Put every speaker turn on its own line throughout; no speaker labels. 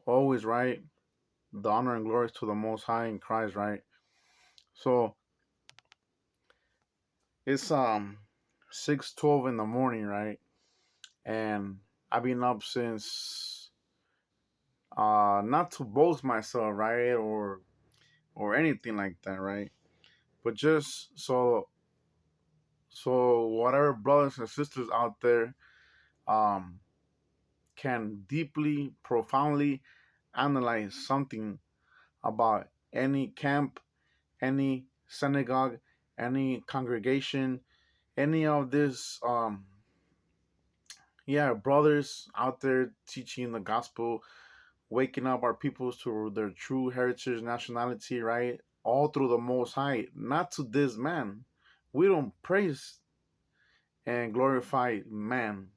always, right? The honor and glory is to the Most High in Christ, right? So it's 6:12 in the morning, right? And I've been up since not to boast myself, right, or anything like that, right? But just so whatever brothers and sisters out there um can deeply, profoundly analyze something about any camp, any synagogue, any congregation, any of this yeah, brothers out there teaching the gospel, waking up our peoples to their true heritage, nationality, right? All through the Most High, not to this man. We don't praise and glorify man,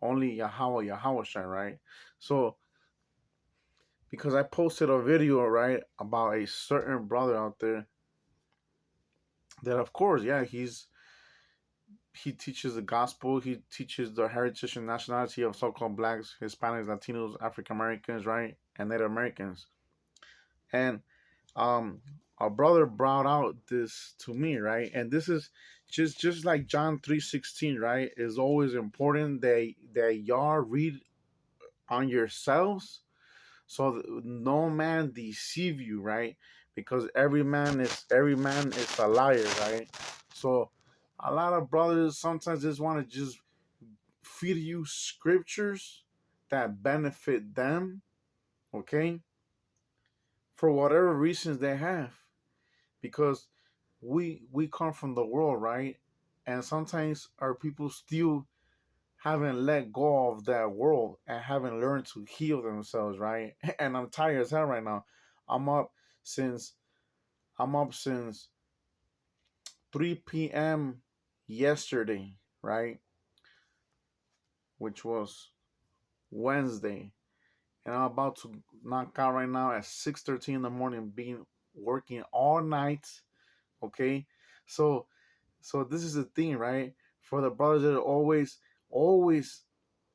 only Yahweh, Yahweh Shai, right? So, because I posted a video, right, about a certain brother out there that, of course, yeah, he teaches the gospel, he teaches the heritage and nationality of so-called blacks, Hispanics, Latinos, African Americans, right, and Native Americans. And um our brother brought out this to me, right? And this is just like John 3:16, right? Is always important that y'all read on yourselves so that no man deceive you, right? Because every man is a liar, right? So a lot of brothers sometimes just want to just feed you scriptures that benefit them, okay, for whatever reasons they have, because we come from the world, right? And sometimes our people still haven't let go of that world and haven't learned to heal themselves, right? And I'm tired as hell right now. I'm up since I'm up since 3 p.m. yesterday, right? Which was Wednesday. And I'm about to knock out right now at 6:13 in the morning, being working all night. Okay. So this is the thing, right? For the brothers that are always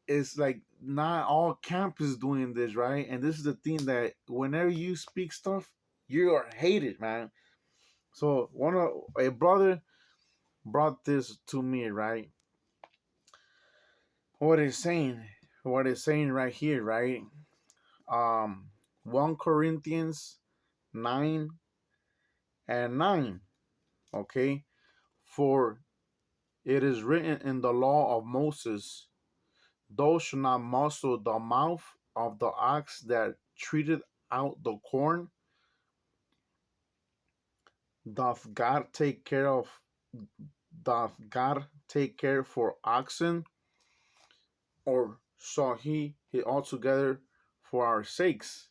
is like not all camp is doing this, right? And this is the thing that whenever you speak stuff, you are hated, man. So a brother brought this to me, right? What it's saying, what it's saying right here, right? Um 1 Corinthians 9:9. Okay. For it is written in the law of Moses, thou shalt not muzzle the mouth of the ox that treateth out the corn. Doth God take care of doth God take care for oxen, or shall he altogether for our sakes?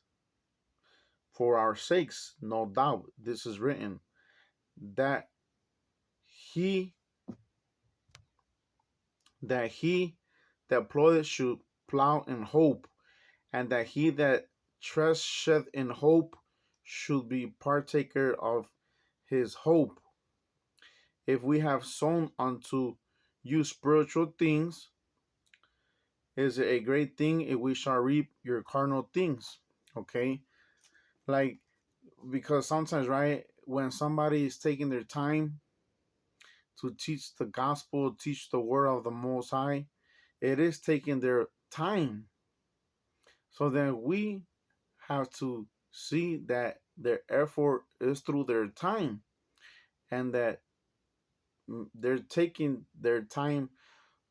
For our sakes, no doubt, this is written, that he he that ploweth should plow in hope, and that he that trusteth in hope should be partaker of his hope. If we have sown unto you spiritual things, is it a great thing if we shall reap your carnal things? Okay? Like, because sometimes, right, when somebody is taking their time to teach the gospel, teach the word of the Most High, it is taking their time. So then we have to see that their effort is through their time, and that they're taking their time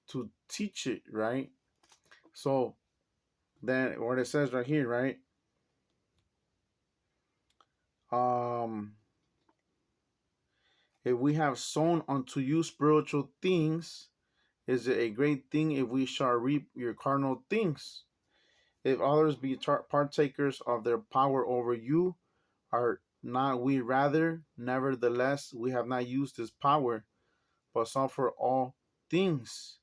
to teach it, right? So then what it says right here, right? Um if we have sown unto you spiritual things, is it a great thing if we shall reap your carnal things? If others be partakers of their power over you, are not we rather? Nevertheless, we have not used this power, but suffer all things,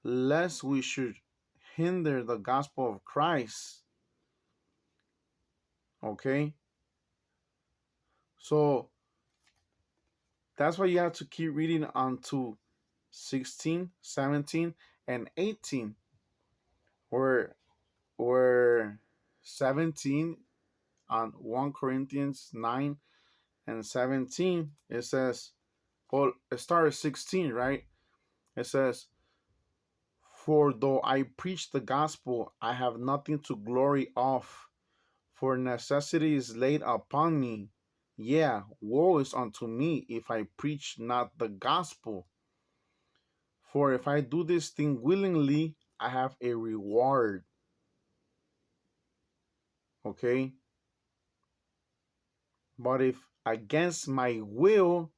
lest we should hinder the gospel of Christ. Okay? So that's why you have to keep reading on to 16, 17, and 18, where where 17, on 1 Corinthians 9 and 17, it says, well, it starts 16, right? It says, for though I preach the gospel, I have nothing to glory of, for necessity is laid upon me. Yeah, woe is unto me if I preach not the gospel. For if I do this thing willingly, I have a reward. Okay? But if against my will,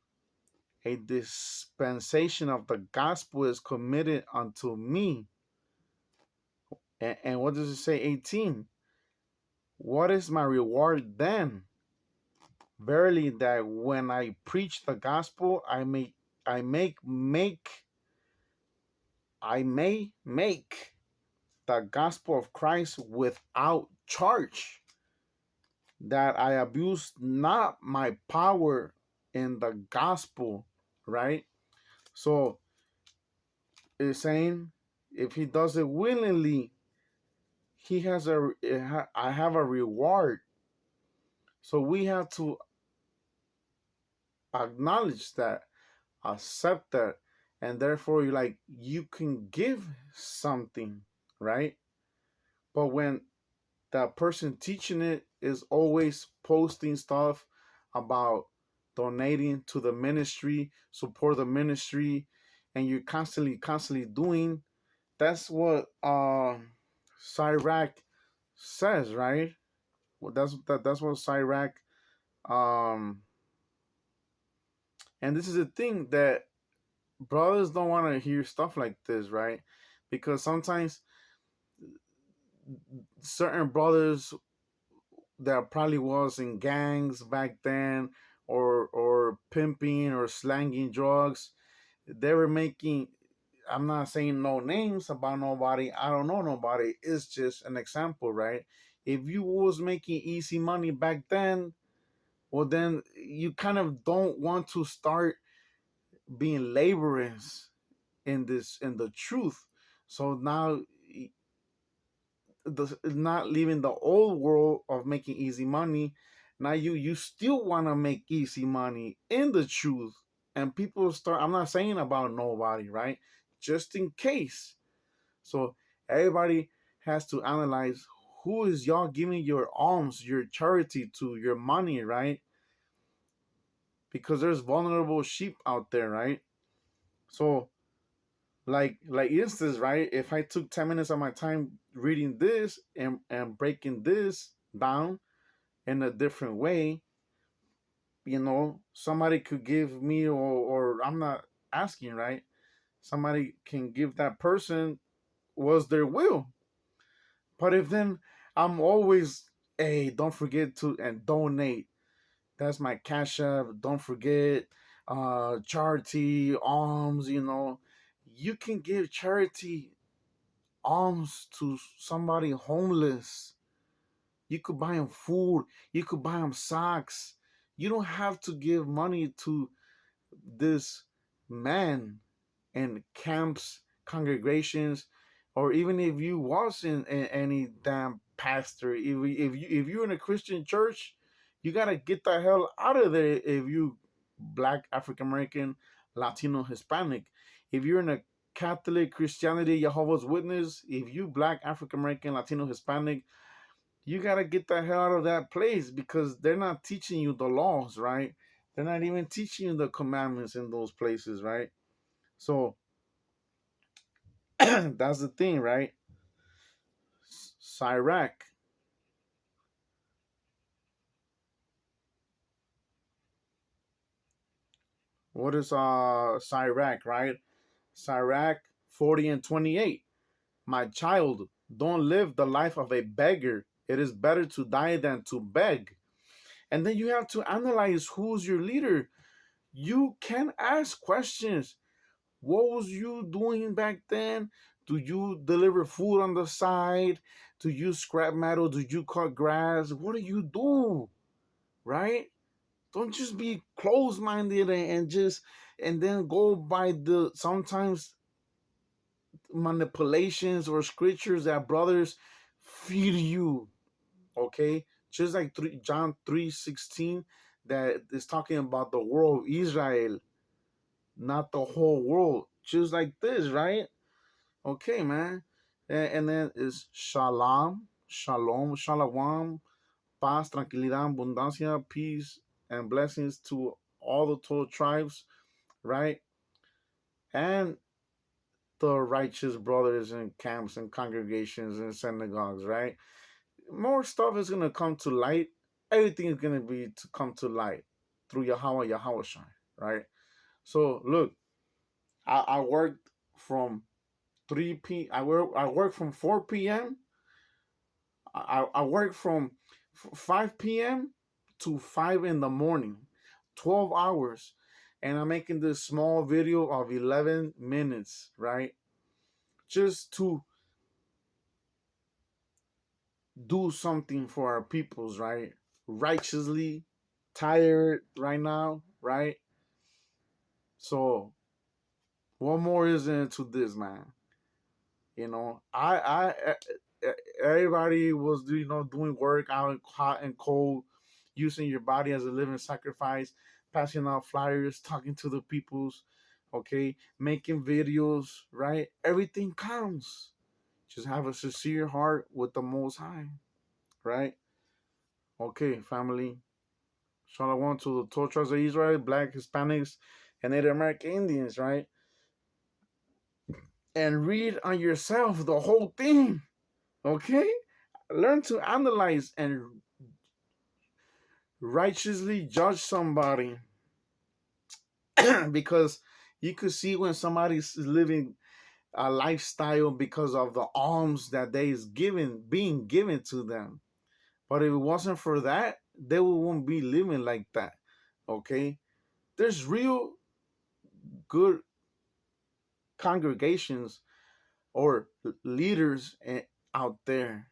a dispensation of the gospel is committed unto me. And what does it say? 18. What is my reward then? Verily, that when I preach the gospel, I may make the gospel of Christ without charge, that I abuse not my power in the gospel, right? So it's saying if he does it willingly, he has I have a reward. So we have to acknowledge that, accept that, and therefore you can give something, right? But when the person teaching it is always posting stuff about donating to the ministry, support the ministry, and you're constantly doing, that's what Cyrac says, right? Well, that's what Cyrac, um and this is the thing that brothers don't want to hear stuff like this, right? Because sometimes certain brothers that probably was in gangs back then, or pimping or slanging drugs, they were making, I'm not saying no names about nobody, I don't know nobody, it's just an example, right? If you was making easy money back then, well then you kind of don't want to start being laborers in the truth. So now, not leaving the old world of making easy money, now you still want to make easy money in the truth. And people start, I'm not saying about nobody, right? Just in case. So everybody has to analyze, who is y'all giving your alms, your charity to, your money, right? Because there's vulnerable sheep out there, right? So like instance, right? If I took 10 minutes of my time reading this and breaking this down in a different way, somebody could give me, or I'm not asking, right? Somebody can give that person was their will. But if then I'm always, hey, don't forget to and donate. That's my cash app. Don't forget, charity, alms, you can give charity, alms to somebody homeless. You could buy them food. You could buy them socks. You don't have to give money to this man in camps, congregations, or even if you was in any damn pastor. If you're in a Christian church, you gotta get the hell out of there. If you Black, African American, Latino, Hispanic, if you're in a Catholic, Christianity, Jehovah's Witness, if you Black, African American, Latino, Hispanic, you gotta get the hell out of that place, because they're not teaching you the laws, right? They're not even teaching you the commandments in those places, right? So that's the thing, right? Sirach. What is Sirach, right? Sirach 40 and 28. My child, don't live the life of a beggar. It is better to die than to beg. And then you have to analyze who's your leader. You can ask questions. What was you doing back then? Do you deliver food on the side? Do you scrap metal? Do you cut grass? What do you do? Right? Don't just be closed minded and then go by the sometimes manipulations or scriptures that brothers feed you. Okay, just like John 3:16, that is talking about the world of Israel, not the whole world. Just like this, right? Okay, man. And then is shalom, paz, tranquilidad, abundancia, peace, and blessings to all the 12 tribes, right? And the righteous brothers in camps and congregations and synagogues, right? More stuff is gonna come to light. Everything is gonna be to come to light through Yahweh Shai, right? So look, I worked from 3 p. I work from 4 p.m. I work from 5 p.m. to 5 in the morning, 12 hours, and I'm making this small video of 11 minutes, right? Just to do something for our peoples, right? Righteously tired right now, right? So what more is into this, man? Everybody was, doing work out in hot and cold, using your body as a living sacrifice, passing out flyers, talking to the peoples, okay, making videos, right? Everything counts. Just have a sincere heart with the Most High, right? Okay, family. Shalom to the 12 tribes of Israel, Black, Hispanics, and Native American Indians, right? And read on yourself the whole thing, okay? Learn to analyze and righteously judge somebody because you could see when somebody's living a lifestyle because of the alms that they is being given to them. But if it wasn't for that, they wouldn't be living like that. Okay? There's real good congregations or leaders out there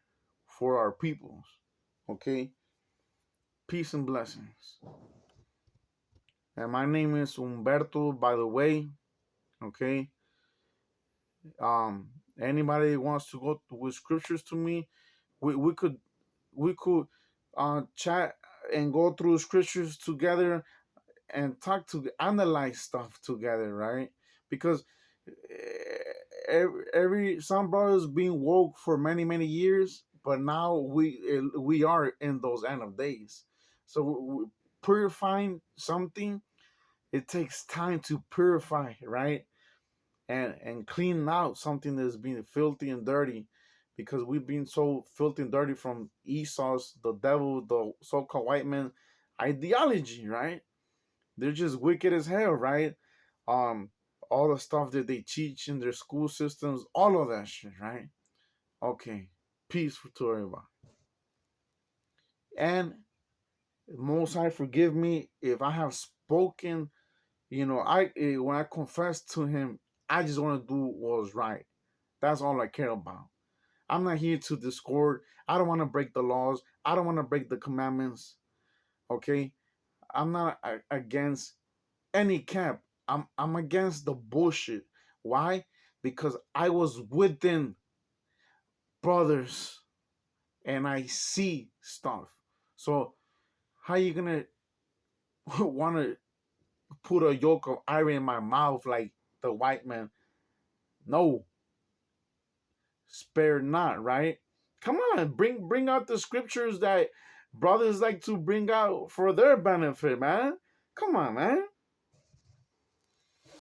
for our peoples. Okay? Peace and blessings. And my name is Humberto, by the way. Okay? Um, Anybody wants to go with scriptures to me, we could chat and go through scriptures together and talk to analyze stuff together, right? Because every some brothers being woke for many years, but now we are in those end of days. So purifying something, it takes time to purify, right? And clean out something that's been filthy and dirty, because we've been so filthy and dirty from Esau's, the devil, the so-called white man ideology, right? They're just wicked as hell, right? um all the stuff that they teach in their school systems, all of that shit, right? Okay, peace to everybody. And Most High forgive me if I have spoken, when I confess to him, I just want to do what was right. That's all I care about. I'm not here to discord. I don't want to break the laws. I don't want to break the commandments. Okay? I'm not against any camp. I'm against the bullshit. Why? Because I was within brothers and I see stuff. So how you gonna want to put a yoke of iron in my mouth like the white man? No, spare not, right? Come on, bring out the scriptures that brothers like to bring out for their benefit, man. Come on, man.